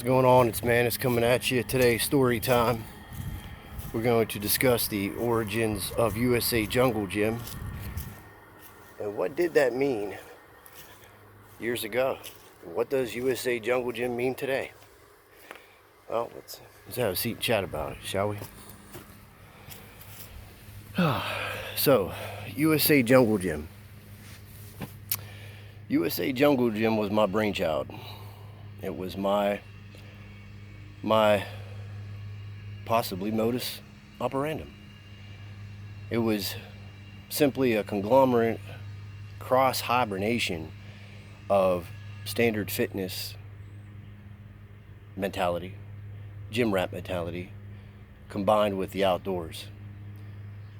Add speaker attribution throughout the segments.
Speaker 1: What's going on? It's ManTis coming at you today. Story time. We're going to discuss the origins of USA Jungle Gym and what did that mean years ago. What does USA Jungle Gym mean today? Well, let's have a seat and chat about it, shall we? So, USA Jungle Gym. USA Jungle Gym was my brainchild. It was my possibly modus operandum. It was simply a conglomerate cross hibernation of standard fitness mentality, gym rat mentality, combined with the outdoors.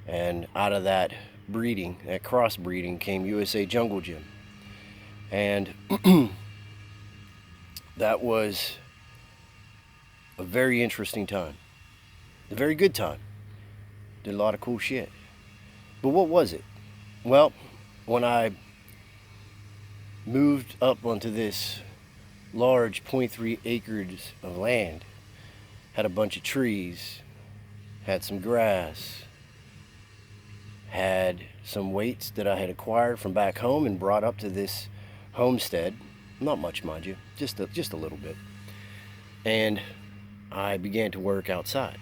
Speaker 1: And out of that breeding, that crossbreeding, came USA Jungle Gym. And that was a very interesting time. A very good time. Did a lot of cool shit. But what was it? Well, when I moved up onto this large 0.3 acres of land, had a bunch of trees, had some grass, had some weights that I had acquired from back home and brought up to this homestead. Not much, mind you, just a little bit. And I began to work outside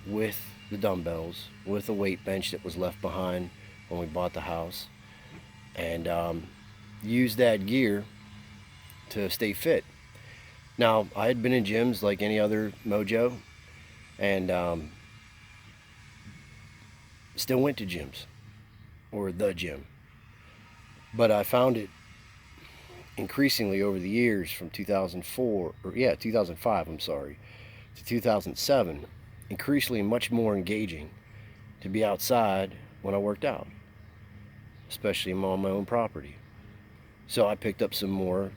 Speaker 1: with the dumbbells, with a weight bench that was left behind when we bought the house, and used that gear to stay fit. Now, I had been in gyms like any other mojo, and still went to gyms, or the gym. But I found it increasingly over the years from 2005, to 2007, increasingly much more engaging to be outside when I worked out, especially on my own property. So I picked up some more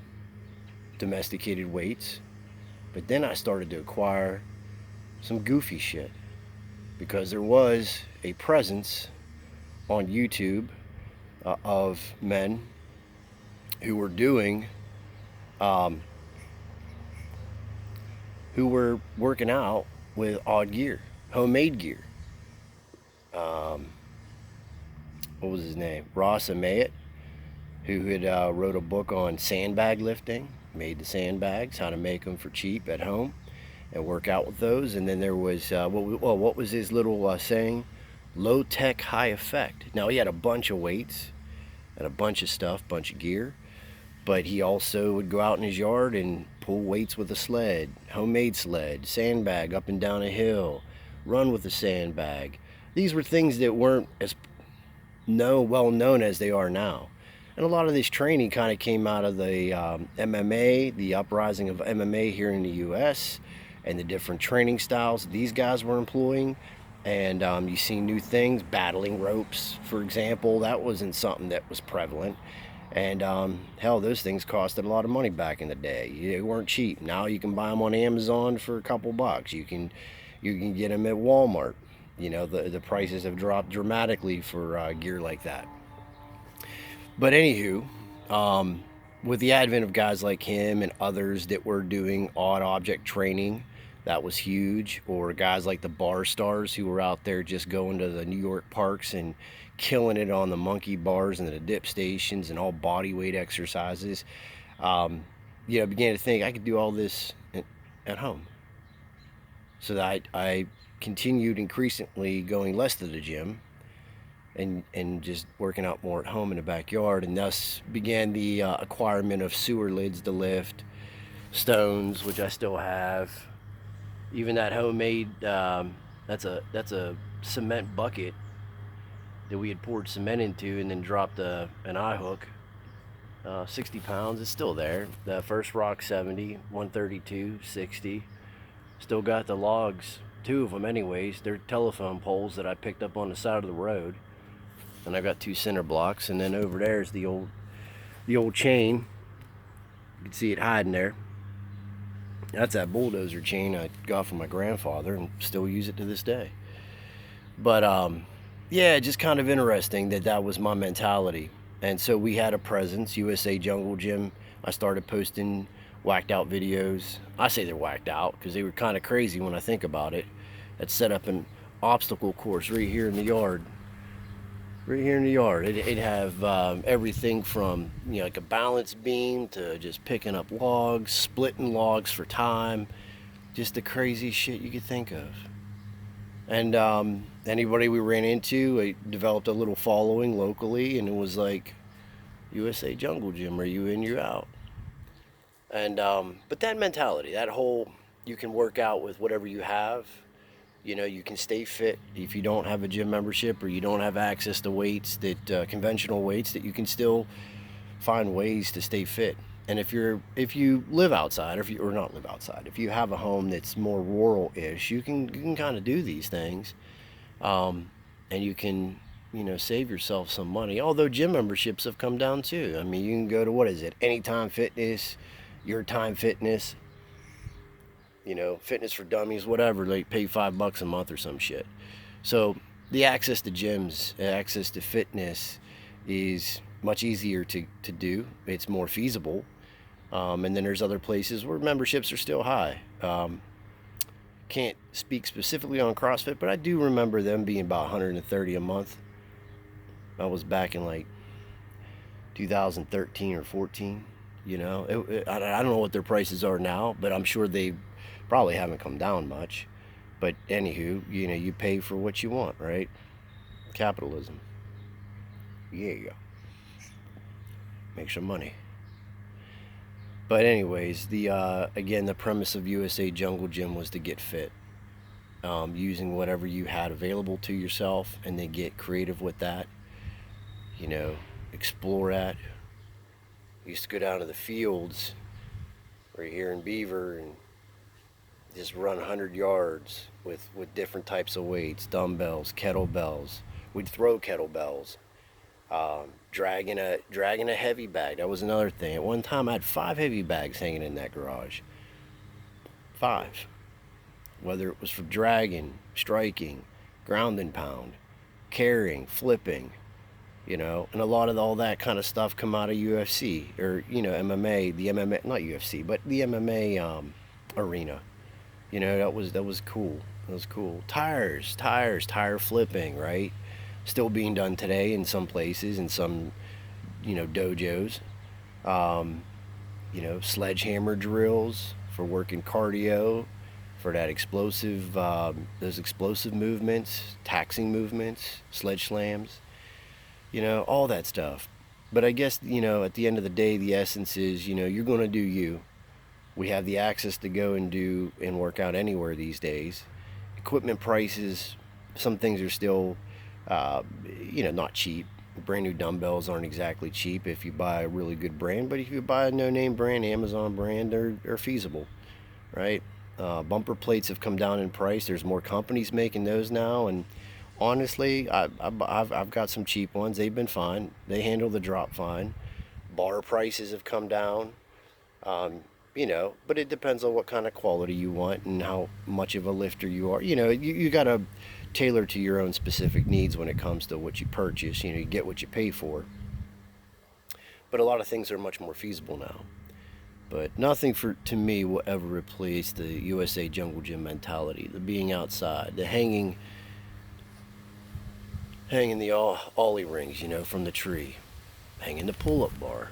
Speaker 1: domesticated weights, but then I started to acquire some goofy shit because there was a presence on YouTube of men who were doing who were working out with odd gear, homemade gear. What was his name? Ross Amayet, who had wrote a book on sandbag lifting, made the sandbags, how to make them for cheap at home and work out with those. And then there was what was his little saying? Low tech, high effect. Now he had a bunch of weights and a bunch of stuff, bunch of gear, but he also would go out in his yard and pull weights with a sled, homemade sled, sandbag up and down a hill, run with a sandbag. These were things that weren't as well known as they are now. And a lot of this training kind of came out of the MMA, the uprising of MMA here in the US, and the different training styles these guys were employing. And you see new things, battling ropes, for example. That wasn't something that was prevalent. And hell, those things costed a lot of money back in the day. They weren't cheap. Now you can buy them on Amazon for a couple bucks. You can get them at Walmart. You know, the prices have dropped dramatically for gear like that. But anywho, with the advent of guys like him and others that were doing odd object training, that was huge. Or guys like the bar stars who were out there just going to the New York parks and killing it on the monkey bars and the dip stations and all body weight exercises. Began to think I could do all this at home. So that I continued increasingly going less to the gym and just working out more at home in the backyard, and thus began the acquirement of sewer lids to lift, stones, which I still have. Even that homemade, that's a cement bucket that we had poured cement into and then dropped an eye hook, 60 pounds. It's still there. The first rock 70, 132, 60. Still got the logs, 2 of them anyways. They're telephone poles that I picked up on the side of the road. And I got 2 center blocks, and then over there is the old chain. You can see it hiding there. That's that bulldozer chain I got from my grandfather and still use it to this day. But yeah, just kind of interesting that was my mentality. And so we had a presence, USA Jungle Gym. I started posting whacked out videos. I say they're whacked out because they were kind of crazy when I think about it. That set up an obstacle course right here in the yard. Right here in the yard, it'd have everything from like a balance beam to just picking up logs, splitting logs for time, just the craziest shit you could think of. And anybody we ran into, I developed a little following locally, and it was like, USA Jungle Gym, are you in, you out? And but that mentality, that whole, you can work out with whatever you have. You can stay fit if you don't have a gym membership or you don't have access to weights that conventional weights, that you can still find ways to stay fit. And if you live outside, or not live outside, if you have a home that's more rural-ish, you can kind of do these things, and you can save yourself some money. Although gym memberships have come down too. I mean, you can go to, what is it, Anytime Fitness, Your Time Fitness, Fitness for Dummies, whatever. They pay $5 a month or some shit. So the access to gyms, access to fitness is much easier to do. It's more feasible. And then there's other places where memberships are still high. Can't speak specifically on CrossFit, but I do remember them being about $130 a month. That was back in like 2013 or 14. I don't know what their prices are now, but I'm sure they probably haven't come down much. But anywho, you pay for what you want, right? Capitalism. Yeah. Make some money. But anyways, again, the premise of USA Jungle Gym was to get fit, using whatever you had available to yourself, and then get creative with that. Explore that. Used to go down to the fields right here in Beaver and just run 100 yards with different types of weights, dumbbells, kettlebells. We'd throw kettlebells. Dragging a heavy bag. That was another thing. At one time, I had 5 heavy bags hanging in that garage. 5. Whether it was for dragging, striking, ground and pound, carrying, flipping, and a lot of all that kind of stuff come out of UFC or MMA. The MMA, not UFC, but the MMA arena. That was cool. That was cool. Tire flipping, right? Still being done today in some places, in some, dojos. Sledgehammer drills for working cardio, for that explosive, those explosive movements, taxing movements, sledge slams, all that stuff. But I guess, at the end of the day, the essence is, you're going to do you. We have the access to go and do and work out anywhere these days. Equipment prices, some things are still, not cheap. Brand new dumbbells aren't exactly cheap if you buy a really good brand, but if you buy a no-name brand, Amazon brand, they're feasible, right? Bumper plates have come down in price. There's more companies making those now, and honestly, I've got some cheap ones. They've been fine. They handle the drop fine. Bar prices have come down. But it depends on what kind of quality you want and how much of a lifter you are. You got to tailor to your own specific needs when it comes to what you purchase. You get what you pay for. But a lot of things are much more feasible now. But nothing to me will ever replace the USA Jungle Gym mentality, the being outside, the hanging the ollie rings, from the tree, hanging the pull-up bar,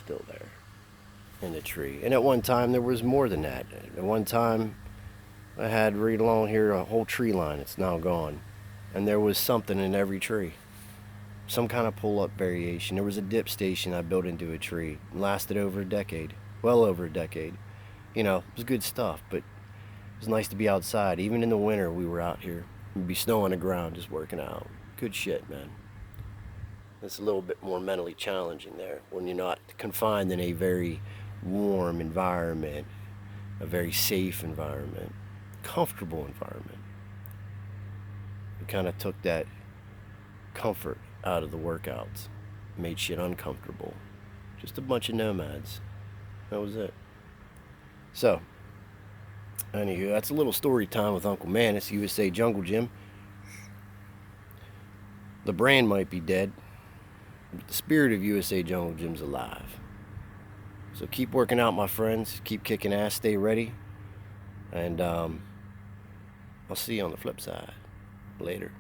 Speaker 1: still there. In the tree. And at one time there was more than that. At one time I had right along here a whole tree line. It's now gone. And there was something in every tree. Some kind of pull-up variation. There was a dip station I built into a tree. It lasted over a decade. Well over a decade. It was good stuff, but it was nice to be outside. Even in the winter we were out here. It'd be snow on the ground just working out. Good shit, man. It's a little bit more mentally challenging there when you're not confined in a very warm environment, a very safe environment, comfortable environment. We kind of took that comfort out of the workouts, made shit uncomfortable. Just a bunch of nomads. That was it. So, anywho, that's a little story time with Uncle ManTis, USA Jungle Gym. The brand might be dead, but the spirit of USA Jungle Gym's alive. So keep working out, my friends. Keep kicking ass. Stay ready. And I'll see you on the flip side. Later.